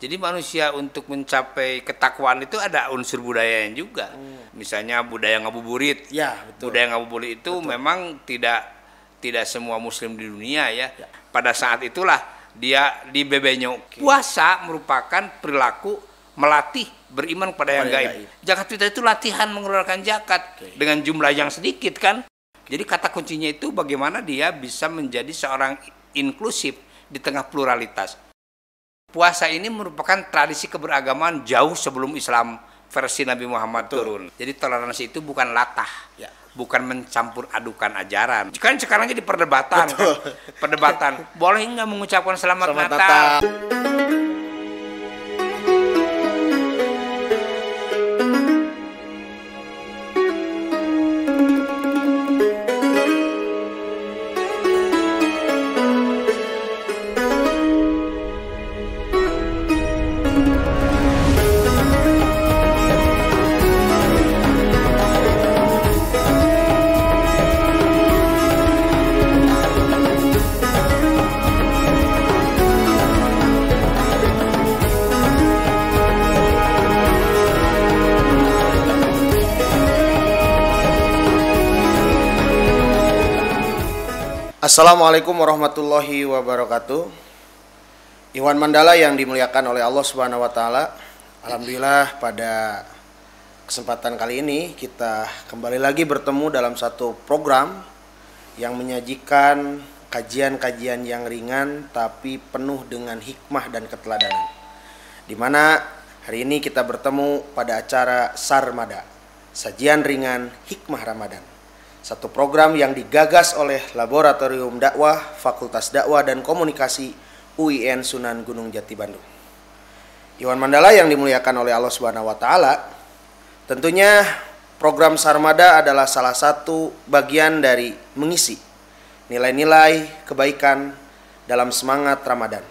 Jadi manusia untuk mencapai ketakwaan itu ada unsur budayanya juga. Misalnya budaya ngabuburit. Ya, betul. Budaya ngabuburit itu memang tidak semua muslim di dunia ya. Pada saat itulah dia dibebenyo. Puasa merupakan perilaku melatih beriman kepada yang gaib. Zakat fitrah itu latihan mengeluarkan zakat dengan jumlah yang sedikit kan. Jadi kata kuncinya itu bagaimana dia bisa menjadi seorang inklusif di tengah pluralitas. Puasa ini merupakan tradisi keberagaman jauh sebelum Islam versi Nabi Muhammad turun. Jadi toleransi itu bukan latah, bukan mencampur adukan ajaran. Kan sekarang jadi perdebatan, kan? Perdebatan. Boleh nggak mengucapkan selamat Natal? Assalamualaikum warahmatullahi wabarakatuh. Iwan Mandala yang dimuliakan oleh Allah Subhanahu wa taala. Alhamdulillah pada kesempatan kali ini kita kembali lagi bertemu dalam satu program yang menyajikan kajian-kajian yang ringan tapi penuh dengan hikmah dan keteladanan. Di mana hari ini kita bertemu pada acara Sarmada, sajian ringan hikmah Ramadan. Satu program yang digagas oleh Laboratorium Dakwah, Fakultas Dakwah dan Komunikasi UIN Sunan Gunung Jati Bandung. Iwan Mandala yang dimuliakan oleh Allah Subhanahu wa taala, tentunya program Sarmada adalah salah satu bagian dari mengisi nilai-nilai kebaikan dalam semangat Ramadan.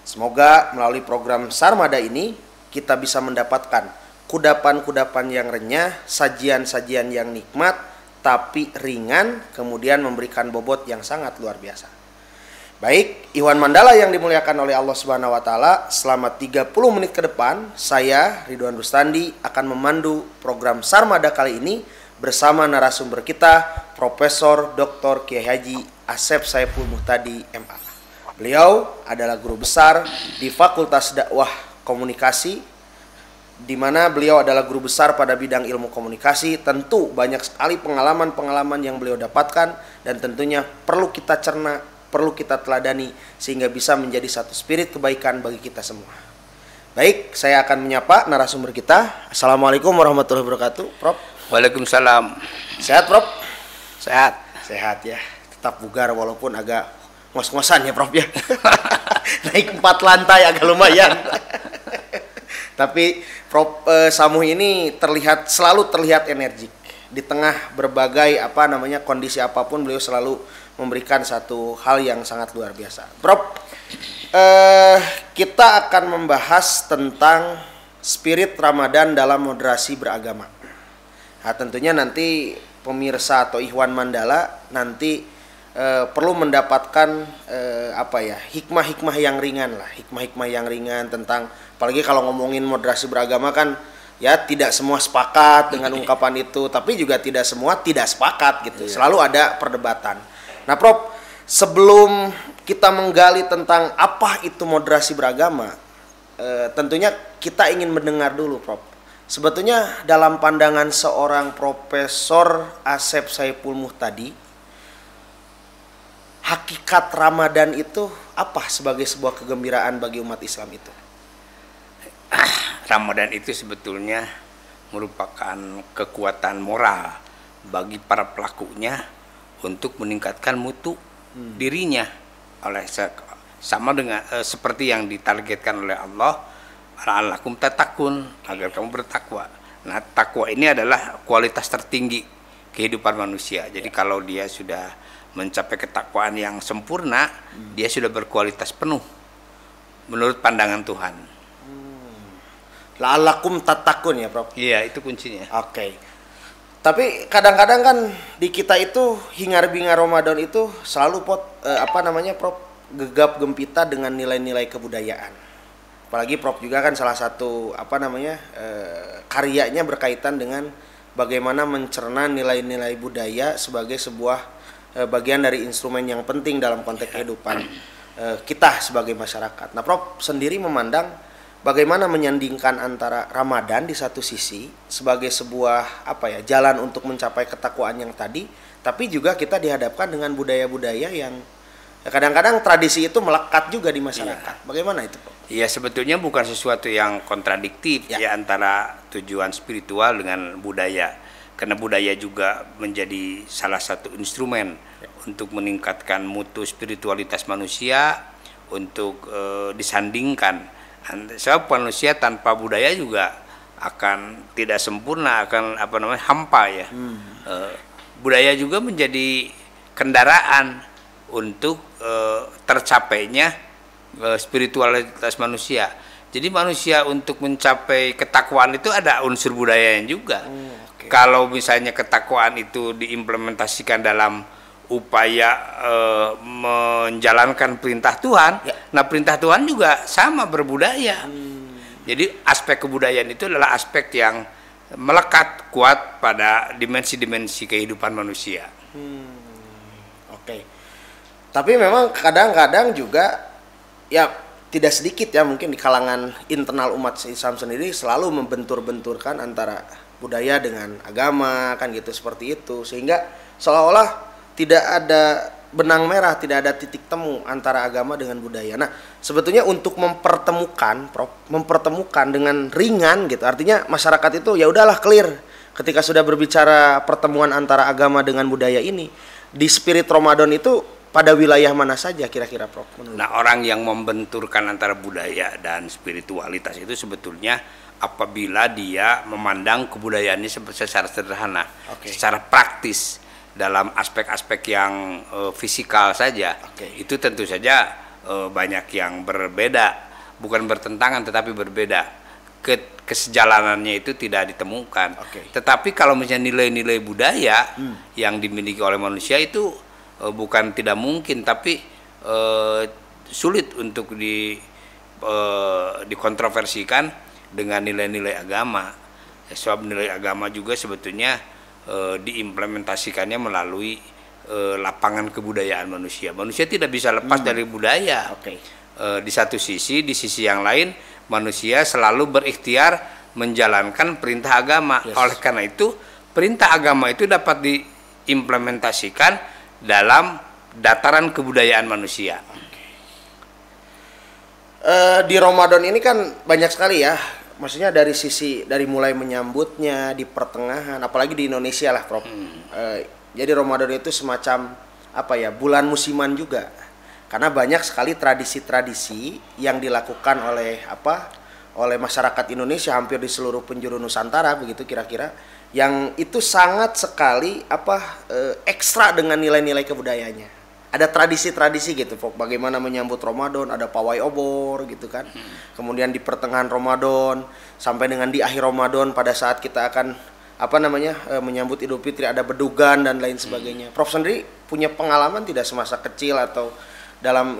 Semoga melalui program Sarmada ini kita bisa mendapatkan kudapan-kudapan yang renyah, sajian-sajian yang nikmat tapi ringan, kemudian memberikan bobot yang sangat luar biasa. Baik, Iwan Mandala yang dimuliakan oleh Allah Subhanahu wa taala, selama 30 menit ke depan, saya Ridwan Rustandi akan memandu program Sarmada kali ini bersama narasumber kita, Profesor Dr. Kiai Haji Asep Saiful Muhtadi MA. Beliau adalah guru besar di Fakultas Dakwah Komunikasi, di mana beliau adalah guru besar pada bidang ilmu komunikasi. Tentu banyak sekali pengalaman-pengalaman yang beliau dapatkan dan tentunya perlu kita cerna, perlu kita teladani sehingga bisa menjadi satu spirit kebaikan bagi kita semua. Baik, saya akan menyapa narasumber kita. Assalamualaikum warahmatullahi wabarakatuh, Prof. Waalaikumsalam. Sehat, Prof? Sehat. Sehat ya. Tetap bugar walaupun agak ngos-ngosan ya, Prof ya. Naik 4 lantai agak lumayan. Tapi Prof Samuh ini selalu terlihat energik di tengah berbagai kondisi apapun. Beliau selalu memberikan satu hal yang sangat luar biasa. Prof, kita akan membahas tentang spirit Ramadan dalam moderasi beragama. Nah, tentunya nanti pemirsa atau Ikhwan Mandala nanti perlu mendapatkan hikmah-hikmah yang ringan lah, hikmah-hikmah yang ringan tentang, apalagi kalau ngomongin moderasi beragama kan ya tidak semua sepakat dengan ungkapan itu, tapi juga tidak semua tidak sepakat gitu. Selalu ada perdebatan. Nah, Prof, sebelum kita menggali tentang apa itu moderasi beragama, tentunya kita ingin mendengar dulu, Prof. Sebetulnya dalam pandangan seorang Profesor Asep Saiful Muhtadi, hakikat Ramadan itu apa sebagai sebuah kegembiraan bagi umat Islam itu? Ramadan itu sebetulnya merupakan kekuatan moral bagi para pelakunya untuk meningkatkan mutu dirinya oleh sama dengan seperti yang ditargetkan oleh Allah, la'allakum tattaqun, agar kamu bertakwa. Nah, takwa ini adalah kualitas tertinggi kehidupan manusia. Jadi kalau dia sudah mencapai ketakwaan yang sempurna, dia sudah berkualitas penuh menurut pandangan Tuhan. La'allakum tattaqun ya, Prof? Iya, itu kuncinya. Oke. Tapi kadang-kadang kan di kita itu hingar-bingar Ramadan itu selalu Prof, gegap gempita dengan nilai-nilai kebudayaan. Apalagi Prof juga kan salah satu karyanya berkaitan dengan bagaimana mencerna nilai-nilai budaya sebagai sebuah bagian dari instrumen yang penting dalam konteks kehidupan kita sebagai masyarakat. Nah, Prof sendiri memandang bagaimana menyandingkan antara Ramadan di satu sisi sebagai sebuah jalan untuk mencapai ketakwaan yang tadi, tapi juga kita dihadapkan dengan budaya-budaya yang kadang-kadang tradisi itu melekat juga di masyarakat. Bagaimana itu, Prof? Iya, sebetulnya bukan sesuatu yang kontradiktif ya antara tujuan spiritual dengan budaya. Karena budaya juga menjadi salah satu instrumen untuk meningkatkan mutu spiritualitas manusia, untuk disandingkan. Sebab manusia tanpa budaya juga akan tidak sempurna, akan hampa ya. Budaya juga menjadi kendaraan untuk tercapainya spiritualitas manusia. Jadi manusia untuk mencapai ketakwaan itu ada unsur budayanya juga. Kalau misalnya ketakwaan itu diimplementasikan dalam upaya menjalankan perintah Tuhan, nah perintah Tuhan juga sama berbudaya. Jadi aspek kebudayaan itu adalah aspek yang melekat kuat pada dimensi-dimensi kehidupan manusia. Tapi memang kadang-kadang juga ya tidak sedikit ya mungkin di kalangan internal umat Islam sendiri selalu membentur-benturkan antara budaya dengan agama kan gitu, seperti itu, sehingga seolah-olah tidak ada benang merah, tidak ada titik temu antara agama dengan budaya. Nah, sebetulnya untuk mempertemukan dengan ringan gitu, artinya masyarakat itu ya udahlah clear ketika sudah berbicara pertemuan antara agama dengan budaya ini di spirit Ramadan itu pada wilayah mana saja kira-kira, Prof? Nah, orang yang membenturkan antara budaya dan spiritualitas itu sebetulnya apabila dia memandang kebudayaannya secara sederhana, secara praktis dalam aspek-aspek yang fisikal saja, itu tentu saja banyak yang berbeda, bukan bertentangan tetapi berbeda. Kesejalanannya itu tidak ditemukan. Tetapi kalau misalnya nilai-nilai budaya yang dimiliki oleh manusia itu bukan tidak mungkin, tapi sulit untuk dikontroversikan dengan nilai-nilai agama. Sebab nilai agama juga sebetulnya diimplementasikannya melalui lapangan kebudayaan manusia. Manusia tidak bisa lepas dari budaya. Di satu sisi, di sisi yang lain manusia selalu berikhtiar menjalankan perintah agama. Oleh karena itu, perintah agama itu dapat diimplementasikan dalam dataran kebudayaan manusia. Di Ramadan ini kan banyak sekali ya, maksudnya dari mulai menyambutnya di pertengahan, apalagi di Indonesia lah, Prof. Jadi Ramadan itu semacam bulan musiman juga, karena banyak sekali tradisi-tradisi yang dilakukan oleh masyarakat Indonesia hampir di seluruh penjuru Nusantara begitu kira-kira, yang itu sangat sekali ekstra dengan nilai-nilai kebudayaannya. Ada tradisi-tradisi gitu, bagaimana menyambut Ramadan, ada pawai obor gitu kan. Kemudian di pertengahan Ramadan sampai dengan di akhir Ramadan pada saat kita akan menyambut Idul Fitri ada bedugan dan lain sebagainya. Prof sendiri punya pengalaman tidak semasa kecil atau dalam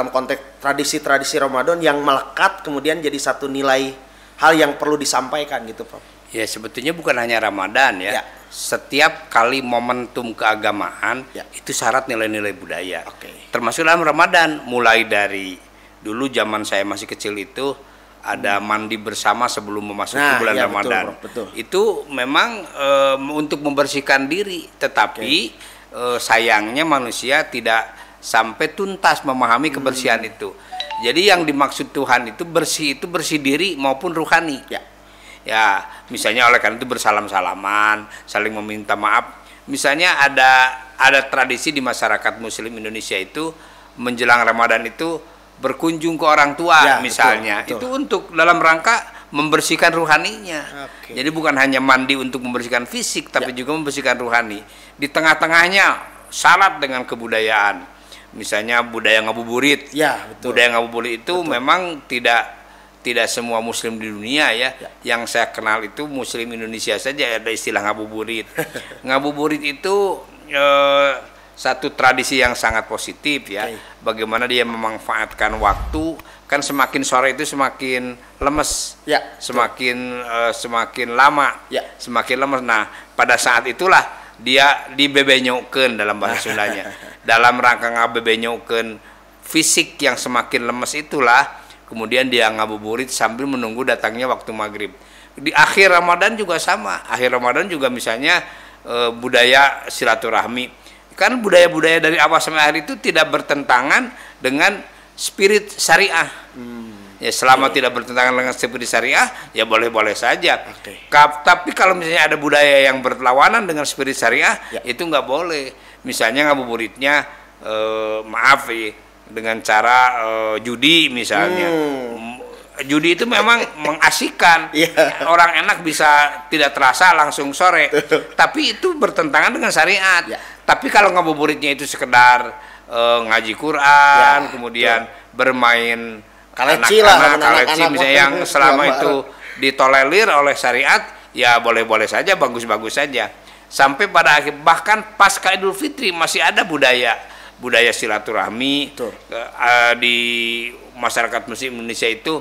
konteks tradisi-tradisi Ramadan yang melekat kemudian jadi satu nilai hal yang perlu disampaikan gitu, Prof? Ya, sebetulnya bukan hanya Ramadan ya. Setiap kali momentum keagamaan itu syarat nilai-nilai budaya. Termasuk dalam Ramadan, mulai dari dulu zaman saya masih kecil itu ada mandi bersama sebelum memasuki bulan Ramadan. Betul. Itu memang untuk membersihkan diri, tetapi sayangnya manusia tidak sampai tuntas memahami kebersihan itu. Jadi yang dimaksud Tuhan itu bersih diri maupun rohani. Ya, misalnya oleh karena itu bersalam-salaman, saling meminta maaf. Misalnya ada tradisi di masyarakat Muslim Indonesia itu menjelang Ramadan itu berkunjung ke orang tua, misalnya. Betul. Itu untuk dalam rangka membersihkan rohaninya. Jadi bukan hanya mandi untuk membersihkan fisik, tapi juga membersihkan rohani. Di tengah-tengahnya syarat dengan kebudayaan. Misalnya budaya ngabuburit. Budaya ngabuburit itu memang tidak semua muslim di dunia ya. Yang saya kenal itu muslim Indonesia saja ada istilah ngabuburit. Ngabuburit itu satu tradisi yang sangat positif ya. Bagaimana dia memanfaatkan waktu kan semakin sore itu semakin lemes, Ya, semakin lama, Ya. semakin lemes. Nah, pada saat itulah dia dibebenyokeun dalam bahasa Sundanya. Dalam rangka ngabebenyokeun fisik yang semakin lemes itulah, kemudian dia ngabuburit sambil menunggu datangnya waktu maghrib. Di akhir Ramadan juga sama. Akhir Ramadan juga misalnya budaya silaturahmi. Kan budaya-budaya dari awal sampai akhir itu tidak bertentangan dengan spirit syariah. Ya selama tidak bertentangan dengan spirit syariah, ya boleh-boleh saja. Tapi kalau misalnya ada budaya yang berlawanan dengan spirit syariah, itu nggak boleh. Misalnya ngabuburitnya maaf ya, dengan cara judi misalnya. Judi itu memang mengasihkan. Orang enak bisa tidak terasa langsung sore. Tapi itu bertentangan dengan syariat. Tapi kalau ngabuburitnya itu sekedar ngaji Quran, kemudian bermain kaleci lah, kaleci misalnya yang selama itu ditolerir oleh syariat, ya boleh-boleh saja, bagus-bagus saja. Sampai pada akhir, bahkan pasca Idul Fitri masih ada budaya silaturahmi di masyarakat Muslim Indonesia itu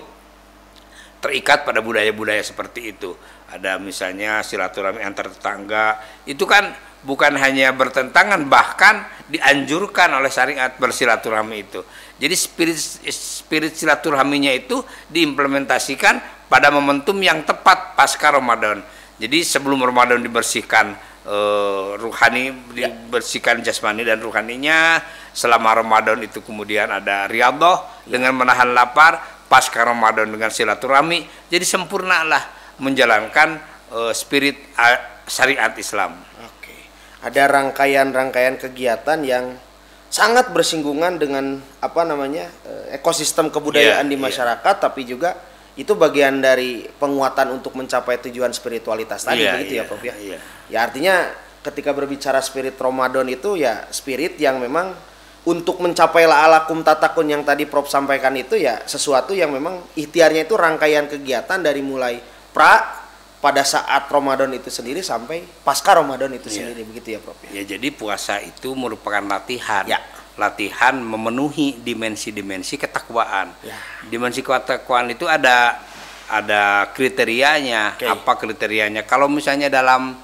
terikat pada budaya-budaya seperti itu. Ada misalnya silaturahmi antar tetangga, itu kan bukan hanya bertentangan, bahkan dianjurkan oleh syariat bersilaturahmi itu. Jadi spirit silaturahminya itu diimplementasikan pada momentum yang tepat pasca Ramadan. Jadi sebelum Ramadan dibersihkan ruhani, dibersihkan jasmani dan ruhaninya. Selama Ramadan itu kemudian ada riyadhah dengan menahan lapar. Pasca Ramadan dengan silaturahmi, jadi sempurnalah menjalankan spirit syariat Islam. Oke. Ada rangkaian-rangkaian kegiatan yang sangat bersinggungan dengan ekosistem kebudayaan di masyarakat, tapi juga itu bagian dari penguatan untuk mencapai tujuan spiritualitas tadi, begitu ya Prof ya. Ya artinya ketika berbicara spirit Ramadan itu ya spirit yang memang untuk mencapai la'alakum tatakun yang tadi Prof sampaikan itu ya sesuatu yang memang ikhtiarnya itu rangkaian kegiatan dari mulai pada saat Ramadan itu sendiri sampai pasca Ramadan itu sendiri, begitu ya Prof. Ya jadi puasa itu merupakan latihan. Latihan memenuhi dimensi-dimensi ketakwaan. Dimensi ketakwaan itu ada kriterianya. Apa kriterianya? Kalau misalnya dalam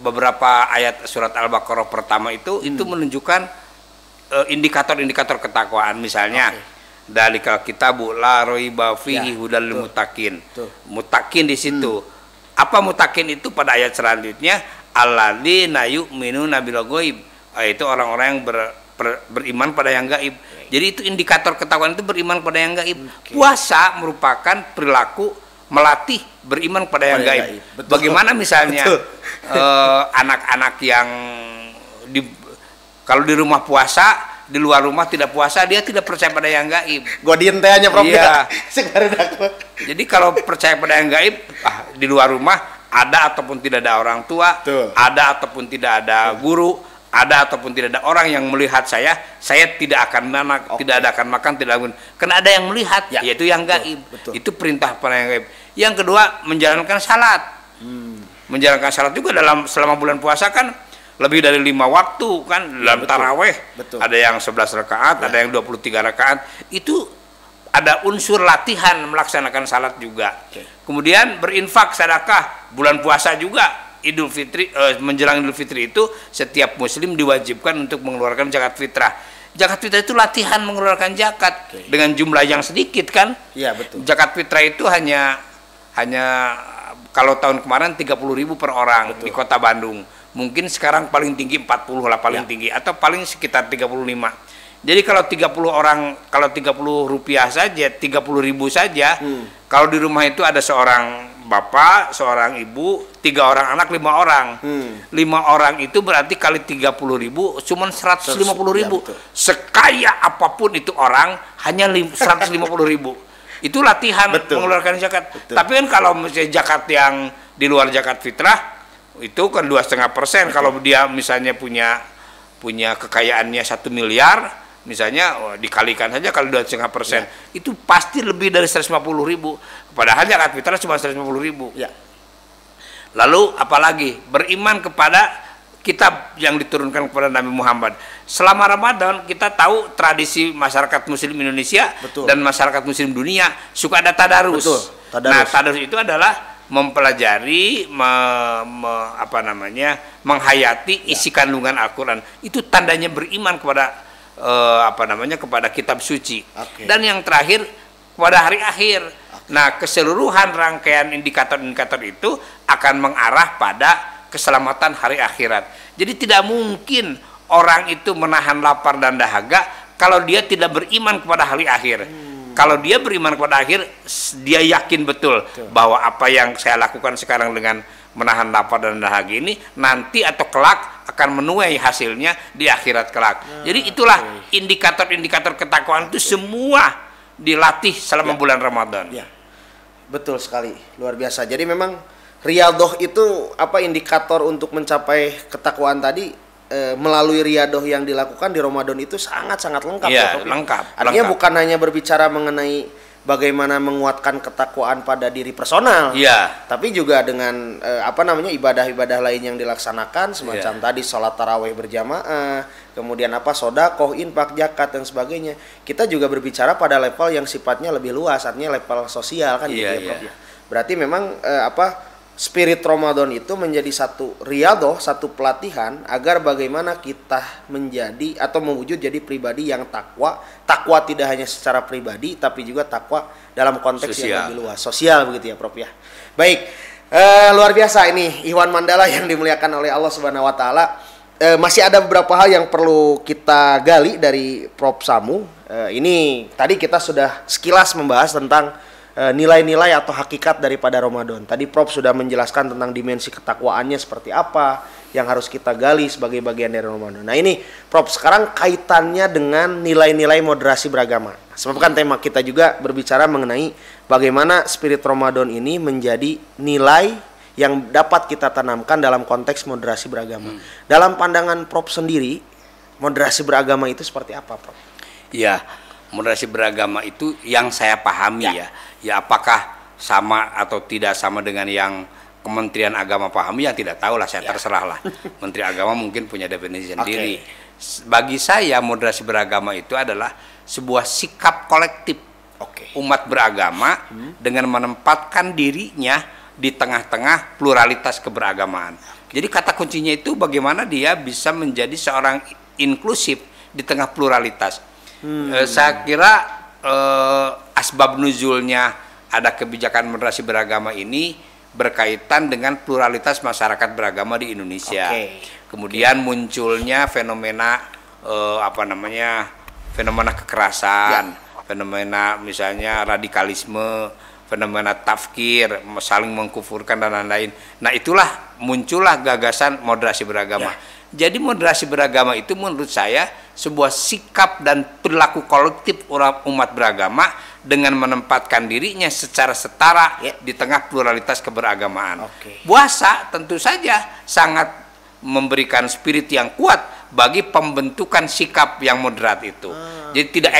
beberapa ayat surat Al-Baqarah pertama itu menunjukkan indikator-indikator ketakwaan, misalnya dalikal kitabu la raiba fihi hudal lil muttaqin. Muttaqin di situ. Apa muttaqin itu pada ayat selanjutnya? Alladzina yu'minuna bil ghaib. Itu orang-orang yang beriman pada yang gaib. Jadi itu indikator ketakwaan itu beriman pada yang gaib. Puasa merupakan perilaku melatih beriman pada yang gaib. Bagaimana misalnya anak-anak yang kalau di rumah puasa, di luar rumah tidak puasa, dia tidak percaya pada yang gaib. Gua dientenya Prof. Iya. Jadi kalau percaya pada yang gaib, di luar rumah ada ataupun tidak ada orang tua, ada ataupun tidak ada guru, ada ataupun tidak ada orang yang melihat saya tidak akan makan, tidak akan. Karena ada yang melihat, yaitu yang gaib. Itu perintah pada yang gaib. Yang kedua, menjalankan salat. Menjalankan salat juga selama bulan puasa kan lebih dari 5 waktu kan dalam taraweh. Ada yang 11 rakaat, ada yang 23 rakaat. Itu ada unsur latihan melaksanakan salat juga. Kemudian berinfak sedekah bulan puasa juga. Idul Fitri menjelang Idul Fitri itu setiap muslim diwajibkan untuk mengeluarkan zakat fitrah. Zakat fitrah itu latihan mengeluarkan zakat dengan jumlah yang sedikit kan? Iya, betul. Zakat fitrah itu hanya kalau tahun kemarin 30.000 per orang di Kota Bandung. Mungkin sekarang paling tinggi 40 lah paling tinggi, atau paling sekitar 35. Jadi kalau 30 rupiah saja, 30.000 saja. Kalau di rumah itu ada seorang bapak, seorang ibu, 3 orang anak, 5 orang. 5 orang itu berarti kali 30.000 cuma 150.000. Sekaya apapun itu orang hanya 150.000. Itu latihan mengeluarkan zakat. Tapi kan kalau misalnya zakat yang di luar zakat fitrah itu kan 2,5%. Kalau dia misalnya punya kekayaannya 1 miliar, misalnya dikalikan saja kalau 2,5%, itu pasti lebih dari 150.000. Padahal zakat fitrah cuma 150.000. Lalu apalagi beriman kepada kitab yang diturunkan kepada Nabi Muhammad. Selama Ramadan kita tahu tradisi masyarakat Muslim Indonesia Betul. dan masyarakat Muslim dunia suka ada tadarus. Betul, tadarus. Nah, tadarus itu adalah mempelajari, menghayati isi kandungan Al-Quran. Itu tandanya beriman kepada kepada kitab suci. Dan yang terakhir pada hari akhir. Nah, keseluruhan rangkaian indikator-indikator itu akan mengarah pada keselamatan hari akhirat. Jadi tidak mungkin orang itu menahan lapar dan dahaga kalau dia tidak beriman kepada hari akhir. Kalau dia beriman kepada akhir, dia yakin betul bahwa apa yang saya lakukan sekarang dengan menahan lapar dan dahaga ini nanti atau kelak akan menuai hasilnya di akhirat kelak. Jadi itulah indikator-indikator ketakwaan itu semua dilatih selama bulan Ramadan. Betul sekali, luar biasa. Jadi memang riyadoh itu indikator untuk mencapai ketakwaan tadi melalui riyadoh yang dilakukan di Ramadan itu sangat-sangat lengkap. Lengkap. Artinya bukan hanya berbicara mengenai bagaimana menguatkan ketakwaan pada diri personal, tapi juga dengan ibadah-ibadah lain yang dilaksanakan semacam tadi sholat tarawih berjamaah, kemudian sodaqoh, infak, zakat dan sebagainya. Kita juga berbicara pada level yang sifatnya lebih luas, artinya level sosial kan Prof. Berarti memang spirit Ramadan itu menjadi satu riyadoh, satu pelatihan agar bagaimana kita menjadi atau mewujud jadi pribadi yang takwa. Takwa tidak hanya secara pribadi tapi juga takwa dalam konteks yang lebih luas, sosial begitu ya Prof ya. Baik, luar biasa ini Ikhwan Mandala yang dimuliakan oleh Allah Subhanahu wa taala. Masih ada beberapa hal yang perlu kita gali dari Prof Samu. Ini tadi kita sudah sekilas membahas tentang nilai-nilai atau hakikat daripada Ramadan. Tadi Prof sudah menjelaskan tentang dimensi ketakwaannya seperti apa yang harus kita gali sebagai bagian dari Ramadan. Nah ini Prof, sekarang kaitannya dengan nilai-nilai moderasi beragama. Sebab kan tema kita juga berbicara mengenai bagaimana spirit Ramadan ini menjadi nilai yang dapat kita tanamkan dalam konteks moderasi beragama. Dalam pandangan Prof sendiri, moderasi beragama itu seperti apa Prof? Ya, moderasi beragama itu yang saya pahami ya apakah sama atau tidak sama dengan yang Kementerian Agama pahami, yang tidak tahu lah, saya terserah lah. Menteri Agama mungkin punya definisi sendiri. Bagi saya moderasi beragama itu adalah sebuah sikap kolektif umat beragama dengan menempatkan dirinya di tengah-tengah pluralitas keberagamaan. Jadi kata kuncinya itu bagaimana dia bisa menjadi seorang inklusif di tengah pluralitas. Saya kira asbab nuzulnya ada kebijakan moderasi beragama ini berkaitan dengan pluralitas masyarakat beragama di Indonesia. Kemudian munculnya fenomena fenomena kekerasan, fenomena misalnya radikalisme, fenomena tafkir, saling mengkufurkan dan lain-lain. Nah, itulah muncullah gagasan moderasi beragama. Jadi moderasi beragama itu menurut saya sebuah sikap dan perilaku kolektif umat beragama dengan menempatkan dirinya secara setara di tengah pluralitas keberagamaan. Puasa tentu saja sangat memberikan spirit yang kuat bagi pembentukan sikap yang moderat itu. Jadi tidak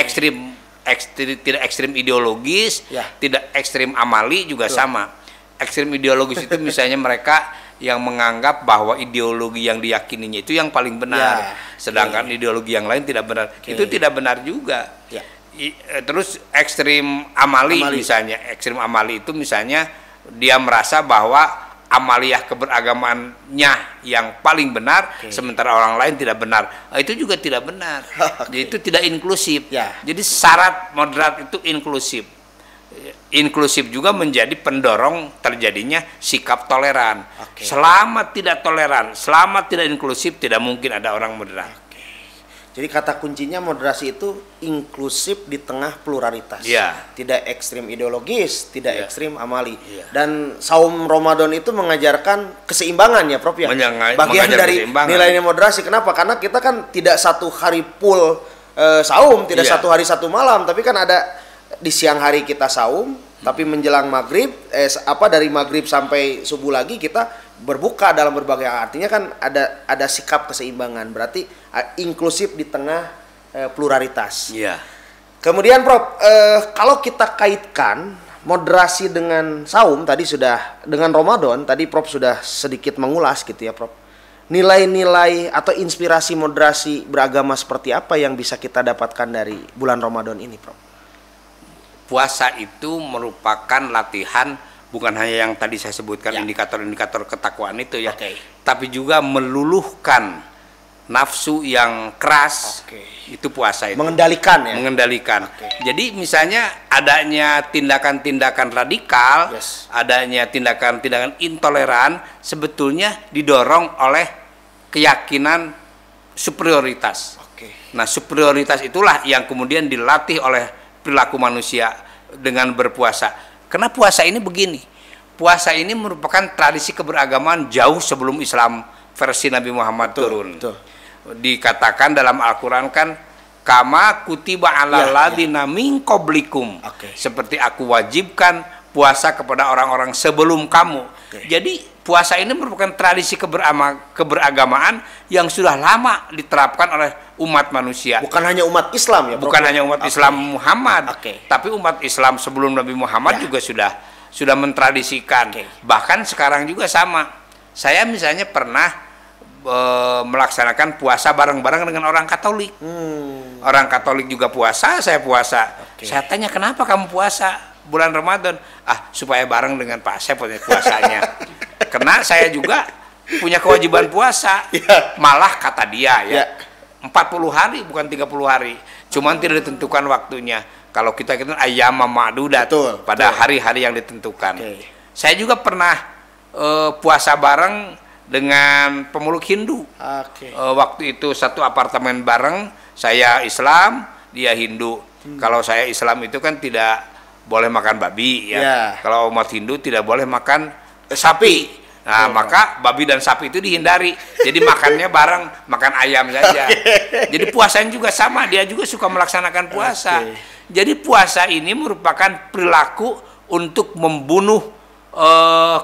ekstrim ideologis, tidak ekstrim amali juga sama. Ekstrim ideologis itu misalnya mereka yang menganggap bahwa ideologi yang diyakininya itu yang paling benar, sedangkan ideologi yang lain tidak benar. Itu tidak benar juga. Terus ekstrim amali misalnya, ekstrim amali itu misalnya dia merasa bahwa amaliyah keberagamaannya yang paling benar, sementara orang lain tidak benar. Itu juga tidak benar. Jadi itu tidak inklusif. Jadi syarat moderat itu inklusif. Inklusif juga menjadi pendorong terjadinya sikap toleran. Selama tidak toleran, selama tidak inklusif, tidak mungkin ada orang moderat. Jadi kata kuncinya moderasi itu inklusif di tengah pluralitas. Tidak ekstrim ideologis, tidak ekstrim amali. Dan saum Ramadan itu mengajarkan keseimbangan ya Prof ya. Bagian dari nilainya moderasi. Kenapa? Karena kita kan tidak satu hari full saum, tidak satu hari satu malam, tapi kan ada di siang hari kita saum, tapi menjelang maghrib, dari maghrib sampai subuh lagi kita berbuka dalam berbagai artinya kan ada sikap keseimbangan, berarti inklusif di tengah pluralitas. Kemudian Prof, kalau kita kaitkan moderasi dengan saum tadi sudah dengan Ramadan, tadi Prof sudah sedikit mengulas gitu ya Prof. nilai-nilai atau inspirasi moderasi beragama seperti apa yang bisa kita dapatkan dari bulan Ramadan ini, Prof? Puasa itu merupakan latihan, bukan hanya yang tadi saya sebutkan indikator-indikator ketakwaan itu ya, tapi juga meluluhkan nafsu yang keras. Itu puasa itu. Mengendalikan ya. Mengendalikan. Jadi misalnya adanya tindakan-tindakan radikal, adanya tindakan-tindakan intoleran sebetulnya didorong oleh keyakinan superioritas. Nah, superioritas itulah yang kemudian dilatih oleh perilaku manusia dengan berpuasa. Karena puasa ini begini, puasa ini merupakan tradisi keberagaman jauh sebelum Islam versi Nabi Muhammad turun. Dikatakan dalam Al-Quran kan, kama kutiba alal ladina min qablikum, seperti aku wajibkan puasa kepada orang-orang sebelum kamu. Jadi puasa ini merupakan tradisi keberagamaan yang sudah lama diterapkan oleh umat manusia. Bukan hanya umat Islam ya, bukan hanya umat Islam Muhammad, tapi umat Islam sebelum Nabi Muhammad juga sudah mentradisikan. Bahkan sekarang juga sama. Saya misalnya pernah melaksanakan puasa bareng-bareng dengan orang Katolik. Orang Katolik juga puasa, saya puasa. Saya tanya, kenapa kamu puasa bulan Ramadan? Supaya bareng dengan Pak Asep puasanya. Karena saya juga punya kewajiban puasa. Malah kata dia 40 hari bukan 30 hari. Cuman tidak ditentukan waktunya. Kalau kita ayam ma'dudat, pada hari-hari yang ditentukan. Saya juga pernah puasa bareng dengan pemeluk Hindu. Waktu itu satu apartemen bareng, saya Islam, dia Hindu. Kalau saya Islam itu kan tidak boleh makan babi ya. Kalau umat Hindu tidak boleh makan sapi. Nah, maka babi dan sapi itu dihindari. Jadi makannya bareng, makan ayam saja. Jadi puasanya juga sama, dia juga suka melaksanakan puasa. Jadi puasa ini merupakan perilaku untuk membunuh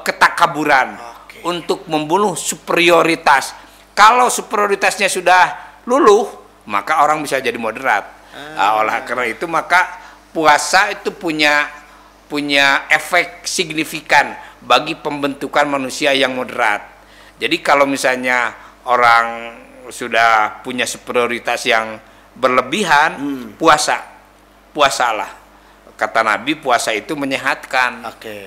ketakaburan, untuk membunuh superioritas. Kalau superioritasnya sudah luluh, maka orang bisa jadi moderat. Oleh karena itu maka puasa itu punya efek signifikan bagi pembentukan manusia yang moderat. Jadi kalau misalnya orang sudah punya superioritas yang berlebihan, puasalah. Kata Nabi, puasa itu menyehatkan,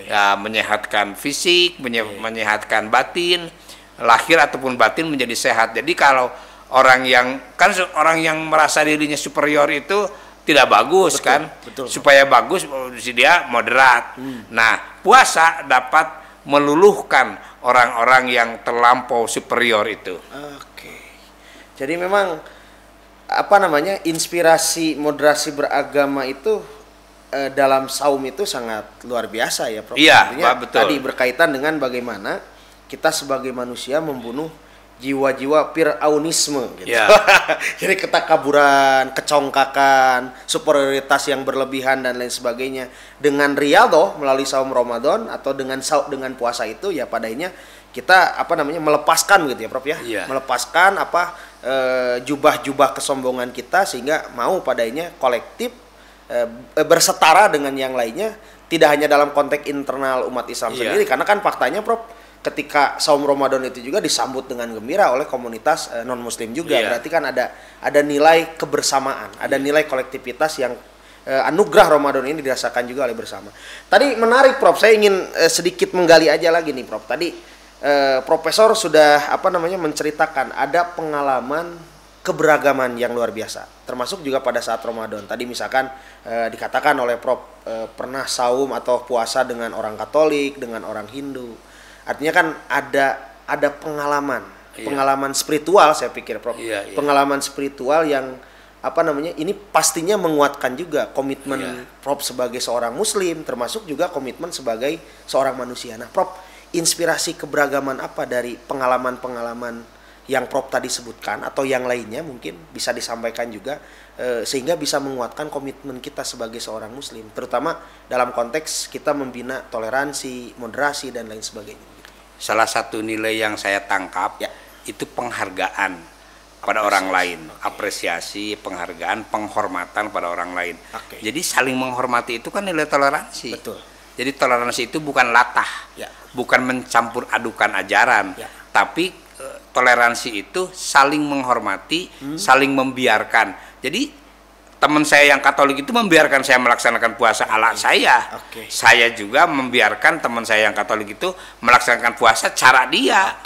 ya, menyehatkan fisik, menyehatkan batin, lahir ataupun batin menjadi sehat. Jadi kalau orang yang merasa dirinya superior itu tidak bagus, supaya bagus dia moderat. Nah, puasa dapat meluluhkan orang-orang yang terlampau superior itu. Jadi memang inspirasi moderasi beragama itu dalam saum itu sangat luar biasa ya, Prof. Iya, betul. Tadi berkaitan dengan bagaimana kita sebagai manusia membunuh jiwa-jiwa fir'aunisme gitu. Jadi ketakaburan, kecongkakan, superioritas yang berlebihan dan lain sebagainya. Dengan riyadhah melalui saum Ramadan atau dengan puasa itu ya padanya kita melepaskan gitu ya, Prof ya. Melepaskan jubah-jubah kesombongan kita sehingga mau padanya kolektif bersetara dengan yang lainnya, tidak hanya dalam konteks internal umat Islam sendiri, karena kan faktanya, Prof, ketika saum Ramadan itu juga disambut dengan gembira oleh komunitas non muslim juga. Berarti kan ada nilai kebersamaan, ada nilai kolektivitas yang anugerah Ramadan ini dirasakan juga oleh bersama. Tadi menarik, Prof, saya ingin sedikit menggali aja lagi nih, Prof. Tadi Profesor sudah menceritakan ada pengalaman keberagaman yang luar biasa, termasuk juga pada saat Ramadan. Tadi misalkan dikatakan oleh Prof pernah saum atau puasa dengan orang Katolik, dengan orang Hindu. Artinya kan ada pengalaman spiritual, saya pikir, Prof. Pengalaman spiritual yang ini pastinya menguatkan juga komitmen Prof sebagai seorang muslim, termasuk juga komitmen sebagai seorang manusia. Nah, Prof, inspirasi keberagaman apa dari pengalaman-pengalaman yang Prof tadi sebutkan atau yang lainnya mungkin bisa disampaikan juga sehingga bisa menguatkan komitmen kita sebagai seorang muslim, terutama dalam konteks kita membina toleransi, moderasi dan lain sebagainya. Salah satu nilai yang saya tangkap itu penghargaan pada orang lain, apresiasi, penghargaan, penghormatan pada orang lain. Jadi saling menghormati itu kan nilai toleransi. Jadi toleransi itu bukan latah, bukan mencampur adukan ajaran, tapi toleransi itu saling menghormati, saling membiarkan. Jadi teman saya yang Katolik itu membiarkan saya melaksanakan puasa ala saya. Saya juga membiarkan teman saya yang Katolik itu melaksanakan puasa cara dia.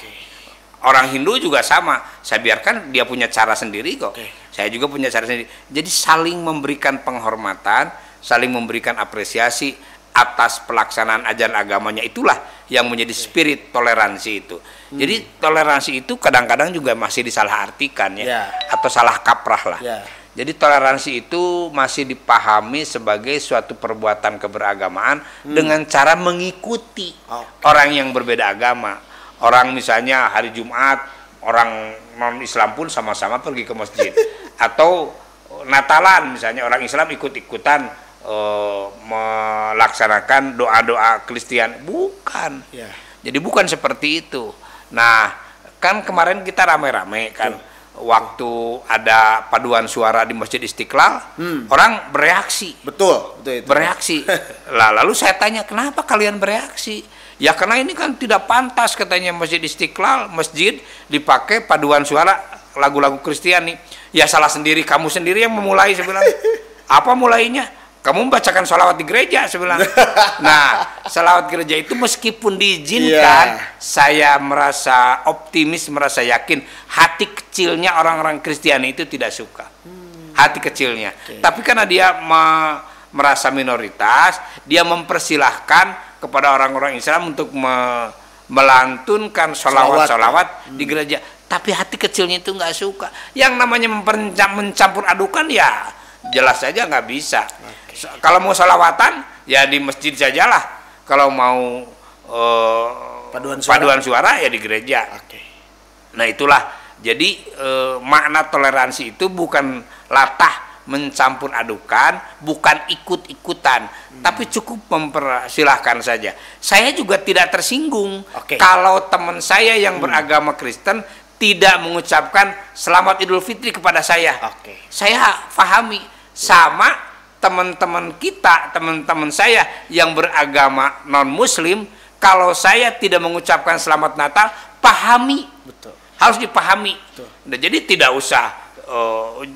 Orang Hindu juga sama. Saya biarkan dia punya cara sendiri kok. Saya juga punya cara sendiri. Jadi saling memberikan penghormatan, saling memberikan apresiasi atas pelaksanaan ajaran agamanya, itulah yang menjadi spirit toleransi itu. Jadi toleransi itu kadang-kadang juga masih disalahartikan ya, atau salah kaprah lah. Jadi toleransi itu masih dipahami sebagai suatu perbuatan keberagamaan dengan cara mengikuti orang yang berbeda agama. Orang misalnya hari Jumat, orang non-Islam pun sama-sama pergi ke masjid. Atau Natalan misalnya, orang Islam ikut-ikutan melaksanakan doa-doa Kristen. Bukan. Jadi bukan seperti itu. Nah, kan kemarin kita rame-rame kan, waktu ada paduan suara di Masjid Istiqlal, orang bereaksi. Betul itu. Bereaksi. Lalu saya tanya, kenapa kalian bereaksi? Ya karena ini kan tidak pantas katanya Masjid Istiqlal, masjid dipakai paduan suara lagu-lagu Kristiani. Ya salah sendiri, kamu sendiri yang memulai, saya bilang. Apa mulainya? Kamu membacakan sholawat di gereja, saya bilang. Nah, sholawat gereja itu meskipun diizinkan, saya merasa optimis, merasa yakin hati kecilnya orang-orang Kristiani itu tidak suka. Hati kecilnya. Tapi karena dia merasa minoritas, dia mempersilahkan kepada orang-orang Islam untuk melantunkan sholawat-sholawat di gereja. Tapi hati kecilnya itu nggak suka. Yang namanya mencampur adukan ya jelas saja nggak bisa. Kalau mau sholawatan ya di masjid sajalah. Kalau mau paduan suara ya di gereja. Nah itulah. Jadi makna toleransi itu bukan latah mencampur adukan, bukan ikut-ikutan, tapi cukup mempersilahkan saja. Saya juga tidak tersinggung kalau teman saya yang beragama Kristen tidak mengucapkan selamat Idul Fitri kepada saya. Saya pahami. Sama teman-teman kita, teman-teman saya yang beragama non-Muslim, kalau saya tidak mengucapkan selamat Natal, pahami. Harus dipahami. Nah, jadi tidak usah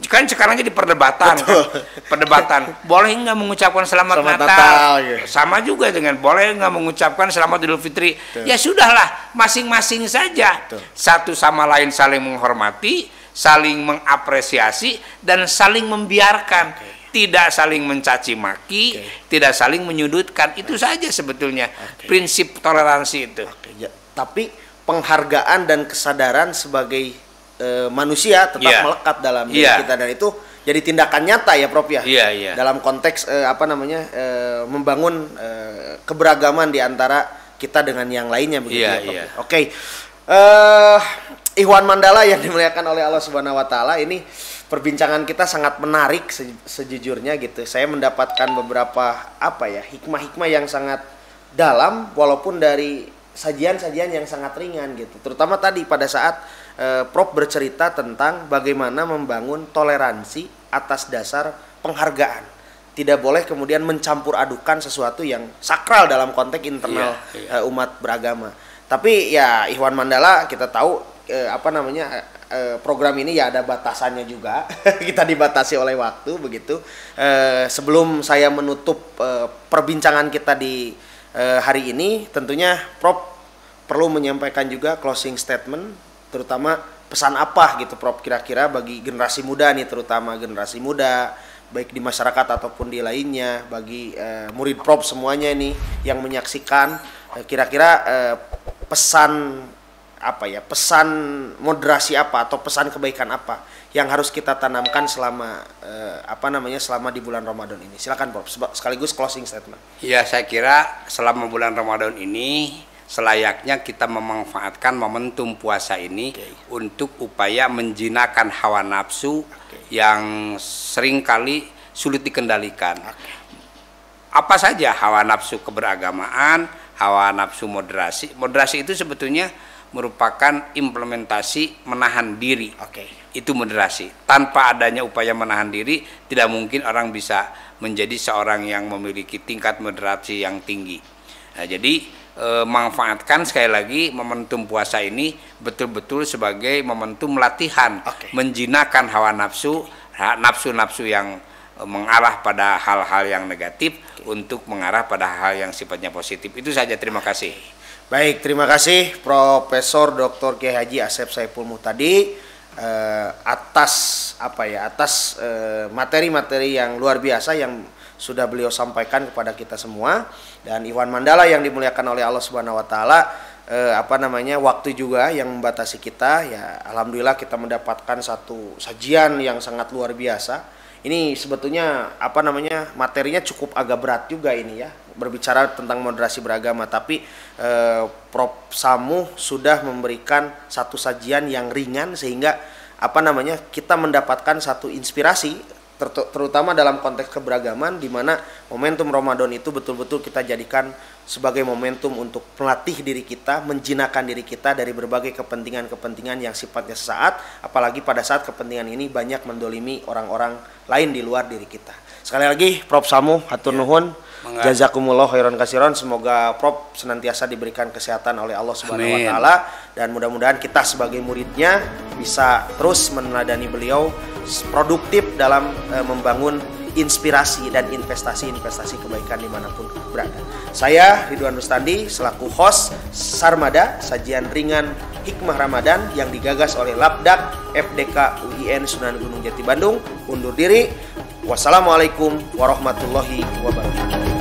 kan sekarang jadi perdebatan kan? Perdebatan boleh nggak mengucapkan selamat Natal sama juga dengan boleh nggak mengucapkan selamat Idul Fitri. Ya sudahlah, masing-masing saja. Satu sama lain saling menghormati, saling mengapresiasi, dan saling membiarkan. Tidak saling mencaci maki, tidak saling menyudutkan. Itu saja sebetulnya prinsip toleransi itu. Tapi penghargaan dan kesadaran sebagai manusia tetap melekat dalam diri kita, dan itu jadi tindakan nyata ya Prof ya. Dalam konteks membangun keberagaman di antara kita dengan yang lainnya begitu ya Prof. Ikhwan Mandala yang dimuliakan oleh Allah Subhanahu wa taala, ini perbincangan kita sangat menarik sejujurnya gitu. Saya mendapatkan beberapa hikmah-hikmah yang sangat dalam walaupun dari sajian-sajian yang sangat ringan gitu. Terutama tadi pada saat Prof bercerita tentang bagaimana membangun toleransi atas dasar penghargaan. Tidak boleh kemudian mencampur adukan sesuatu yang sakral dalam konteks internal umat beragama. Tapi ya Ikhwan Mandala kita tahu program ini ya ada batasannya juga. Kita dibatasi oleh waktu begitu. Sebelum saya menutup perbincangan kita di hari ini, tentunya Prof perlu menyampaikan juga closing statement, terutama pesan apa gitu Prof kira-kira bagi generasi muda nih, terutama generasi muda baik di masyarakat ataupun di lainnya, bagi murid Prof semuanya ini yang menyaksikan, kira-kira pesan pesan moderasi apa atau pesan kebaikan apa yang harus kita tanamkan selama selama di bulan Ramadan ini. Silakan Prof, sekaligus closing statement. Ya, saya kira selama bulan Ramadan ini selayaknya kita memanfaatkan momentum puasa ini untuk upaya menjinakkan hawa nafsu yang seringkali sulit dikendalikan. Apa saja hawa nafsu keberagamaan, hawa nafsu moderasi. Moderasi itu sebetulnya merupakan implementasi menahan diri. Itu moderasi. Tanpa adanya upaya menahan diri, tidak mungkin orang bisa menjadi seorang yang memiliki tingkat moderasi yang tinggi. Nah, jadi manfaatkan sekali lagi momentum puasa ini betul-betul sebagai momentum latihan, menjinakkan hawa nafsu, nafsu-nafsu yang mengarah pada hal-hal yang negatif untuk mengarah pada hal yang sifatnya positif. Itu saja, terima kasih. Baik, terima kasih Profesor Dr. Kiai Haji Asep Saiful Muhtadi atas materi-materi yang luar biasa yang sudah beliau sampaikan kepada kita semua. Dan Ikhwan Mandala yang dimuliakan oleh Allah Subhanahu wa taala, waktu juga yang membatasi kita, ya alhamdulillah kita mendapatkan satu sajian yang sangat luar biasa. Ini sebetulnya materinya cukup agak berat juga ini ya, berbicara tentang moderasi beragama, tapi Prof Samu sudah memberikan satu sajian yang ringan sehingga kita mendapatkan satu inspirasi terutama dalam konteks keberagaman, di mana momentum Ramadan itu betul-betul kita jadikan sebagai momentum untuk melatih diri kita, menjinakkan diri kita dari berbagai kepentingan-kepentingan yang sifatnya sesaat, apalagi pada saat kepentingan ini banyak mendolimi orang-orang lain di luar diri kita. Sekali lagi Prof Samu, hatur nuhun, jazakumullah khairan kasiron. Semoga Prof senantiasa diberikan kesehatan oleh Allah Subhanahu wa taala, dan mudah-mudahan kita sebagai muridnya bisa terus meneladani beliau, produktif dalam membangun inspirasi dan investasi kebaikan dimanapun berada. Saya Ridwan Rustandi selaku host Sarmada, sajian ringan Hikmah Ramadan yang digagas oleh Labdak FDK UIN Sunan Gunung Jati Bandung, undur diri. Wassalamualaikum warahmatullahi wabarakatuh.